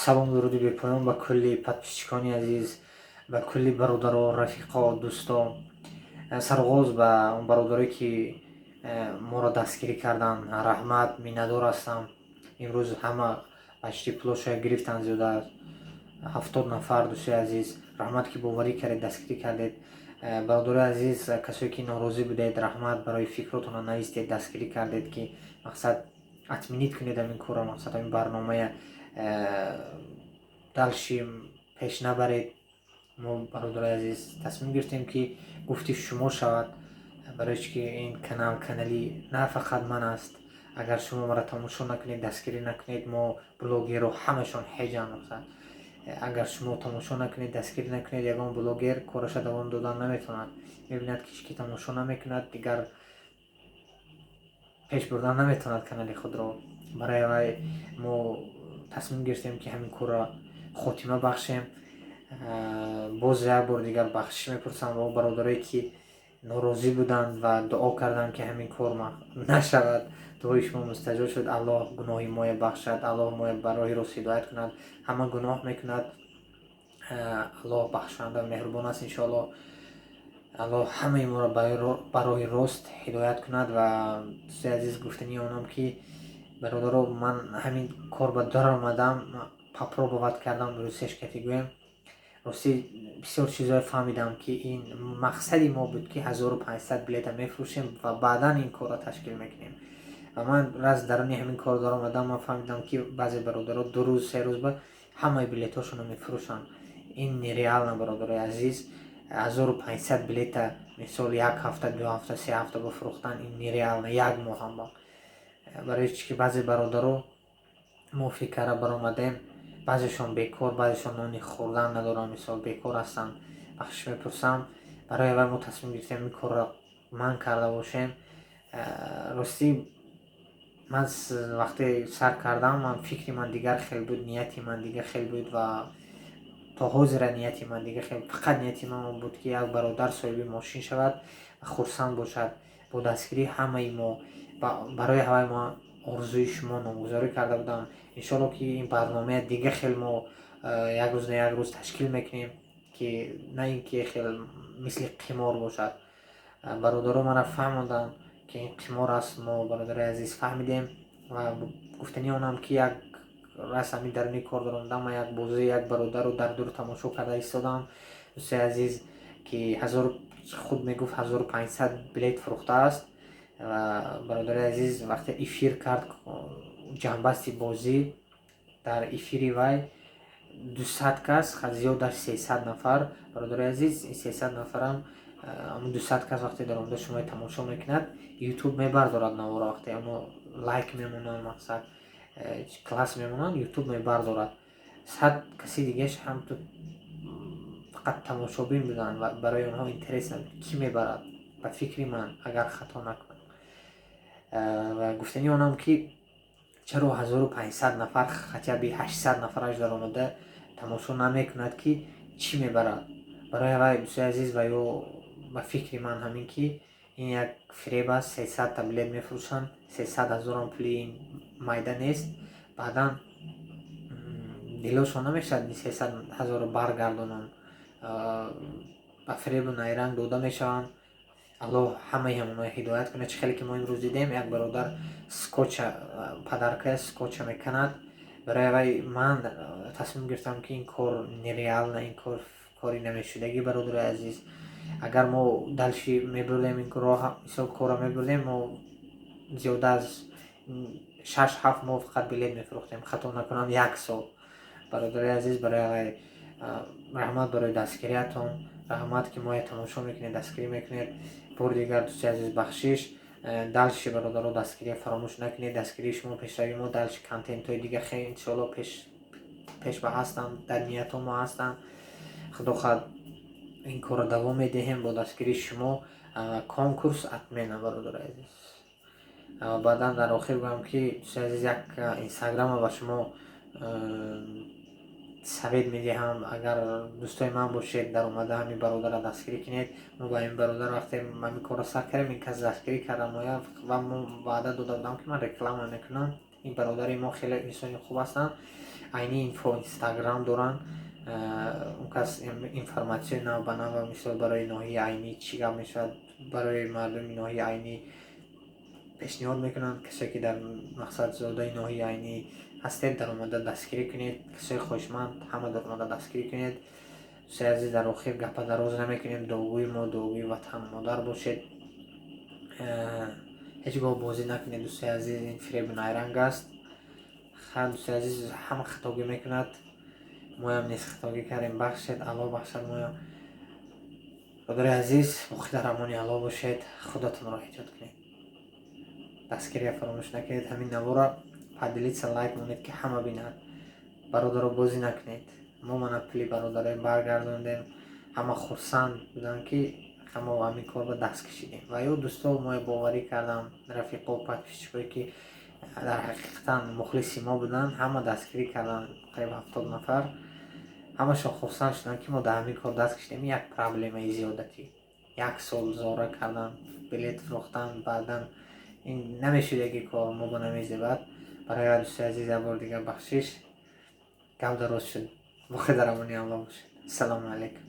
салом дуруди бепоён ба кулли подписчикони азиз, ба кулли бародаро, рафиқо, дӯстон. Сароғоз ба он бародарое ки моро дастгирӣ карданд, раҳмат, миннатдор ҳастам. имрӯз ҳама баҷти пуло шояд гирифтанд, зиёда 70 нафар дӯстои азиз, раҳмат ки боварӣ кардед, дастгирӣ кардед. бародарои азиз, касое ки норозӣ будед, раҳмат, барои фикротонро навистед, дастгирӣ кардед ки мақсад атминид кунед ҳамин корро, мақсад ҳамин барномая далши пеш набаред. мо бародарои азиз тасмим гирифтем ки гуфти шумо шавад, барои ки ин канали на фақат ман аст. агар шумо маро тамошо накунед, дастгирӣ накунед, мо блогерро ҳамашон ҳеҷан. агар шумо тамошо накунед, дастгирӣ накунед, ягон блогер кораша давом додан наметавонад. мебинад ки тамошо намекунад, дигар пеш бурдан наметавонад канали худро. барои вай мо тасмим гирифтем ки ҳамин корро хотима бахшем. боз як бор дигар бахшиш мепурсам ба бародарое ки норозӣ буданд ва дуо карданд ки ҳамин кор нашавад. дуои шумо мустаҷоб шуд. аллоҳ гуноҳи моя бахшад, аллоҳ моя ба роҳи рост ҳидоят кунад. ҳама гуноҳ мекунад, аллоҳ бахшанда меҳрубон аст. иншоаллоҳ аллоҳ ҳамаи моро ба роҳи рост ҳидоят кунад. ва дӯстои азиз, гуфтани онам ки бародаро, ман ҳамин кор ба дар омадам, попробовать кардам, русияш кати гӯем. рости бисёр чизҳои фаҳмидам ки ин мақсади мо буд ки 1500 билета мефурӯшем ва баъдан ин корро ташкил мекунем. ва ман раз даруни ҳамин кор дар омадам, ман фаҳмидам ки баъзе бародаро 2 рӯз 3 рӯз ба ҳамаи билетҳошонро мефурӯшанд. ин нереална бародарои азиз. 1500 билета мисол 1 ҳафта 2 ҳафта 3 ҳафта бифурӯхтан, ин нереална. 1 моҳ ҳам ба барои ки баъзе бародаро мо фикра баромадем, баъзешон бекор, баъзешон нони хӯрдан надоранд, мисол бекор ҳастанд. бахшиш мепурсам, барои вай мо тасмим гирифтем ин корро ман карда бошем. рости ман вақте сар кардам, ман фикри ман дигар хел буд, нияти ман дигар хел буд ва то ҳозира нияти ман дигар хел. фақат нияти ман он буд ки як бародар соҳиби мошин шавад ва хурсанд бошад бо дастгирии ҳамаи мо. барои ҳавай мо орзуи шумо номгузорӣ карда будам. иншоаллоҳ ки ин барномаи дигар хел мо як рӯз на як рӯз ташкил мекунем, ки на ин ки хел мисли қимор бошад. бародаро мара фаҳмонданд ки ин қимор аст. мо бародарои азиз фаҳмидем ва гуфтани онам ки як раз ҳамин даруни кор даромадам, ман як бозии як бародарро дар дур тамошо карда истодам. дӯстои азиз ки худ мегуфт 1500 билет фурӯхтааст. ва бародари азиз вақте эфир кард, ҷанбасти бозӣ дар эфири вай 200 кас, зиёдаш 300 нафар. бародари азиз, 300 нафарам 200 кас вақте дар омада шумо тамошо мекунад, ютуб мебардорад наворо. вақте оно лайк мемонанд, мақсад класс мемонанд, ютуб мебардорад. 100 каси дигаш ҳам то фақат тамошобин буданд ва барои онҳо интерес набуд. ки мебарад? ба фикри ман, агар хато накунам. ва гуфтани онам ки чаро 1500 нафар, хотя би 800 нафараш дар омада тамошо намекунад, ки чӣ мебарад? барои вай дӯстои азиз, ва ё ба фикри ман ҳамин ки ин як фиреб аст. 300 та билет мефурӯшанд, 300 000 пули ин майда нест. баъдан дилошон намешавад 300 000 баргардонанд, ба фиребу найранг дода мешаванд. аллоҳ ҳамаи ҳамонҳо ҳидоят кунад. чӣ хеле ки мо имрӯз дидем, як бародар скотча, падаркая скотча меканад. барои вай ман тасмим гирифтам ки ин кор нереална, ин кори намешудагӣ. бародари азиз, агар мо далши мебурдем, ин роҳ мисол корро мебурдем, мо зиёда аз 6-7 моҳ фақат билет мефурӯхтем, хато накунам 1 сол. бародари азиз, барои вай раҳмат барои дастгириятон, раҳмат ки моя тамошо мекунед, дастгирӣ мекунед. бори дигар дӯстои азиз, бахшиш. далши бародаро дастгирия фаромӯш накунед. дастгирии шумо пешрави мо, далши контентҳои дигар хеле иншоаллоҳ пеш ба ҳастанд, дар ниятҳо мо ҳастанд. худо хоҳад ин корро давом медиҳем бо дастгирии шумо. конкурс отменён бародари азиз. баъдан дар охир гӯям ки дӯстои азиз, як инстаграма ба шумо совет медиҳам. агар дӯстои ман бошед, дар омада ҳамин бародарро дастгирӣ кунед. мо ба ин бародар вақте ҳамин корро сар кардем, ин кас дастгирӣ кардам ва мо ваъда дода будам ки ман реклама мекунам, این برادری ما خیلی انسان خوب هستن، عینی اینفو اینستاگرام دارن. اون کس اینفورماسیون نو به نو مثال برای ناحیه عینی چی گپ میشود برای مردم ناحیه عینی پیشنهاد میکنن کسی که در مقصد زاده ناحیه عینی هستید در اومده دستگیری کنید، کسی خوشمند همه در اومده دستگیری کنید. دوستای عزیز در آخر گپ دراز نمیکنیم، دعوی ما دعوی وطن مادر باشید، هیچ گاه بازی نکنید دوستای عزیز، این فریب نیرنگ است. خیلی دوستای عزیز همه خطاگی میکند، ما هم نیست خطاگی کردیم، بخشید الله بخشد ما. برادر عزیز مخی در امان الله باشید، خداتون را حفظ کنید، دستگیری فراموش نکنید. همین نوارا پدلیت لایک مونید که همه بینند، برادر بازی نکنید. ما من پلی برادرای برگردوندیم، همه خرسند بودن که همه و همین کار به دست کشیدیم. و یا دوستا ما باوری کردم رفیقا و پدپیشچی‌هایی که در حقیقتا مخلصی ما بودن، همه دستگیری کردن، تقریبا 70 نفر، همشون خرسند شدن که ما در همین کار دست کشیدیم. یک پرابلم زیادتی، 1 سال زاره کردن، بلیت فروختن، بعدا این نمیشد که کار ما با نمیزه. بعد برای دوستای عزیز یه بار دیگه بخشش گپ دراز شد، بخیر در امانی الله باشید. السلام علیکم.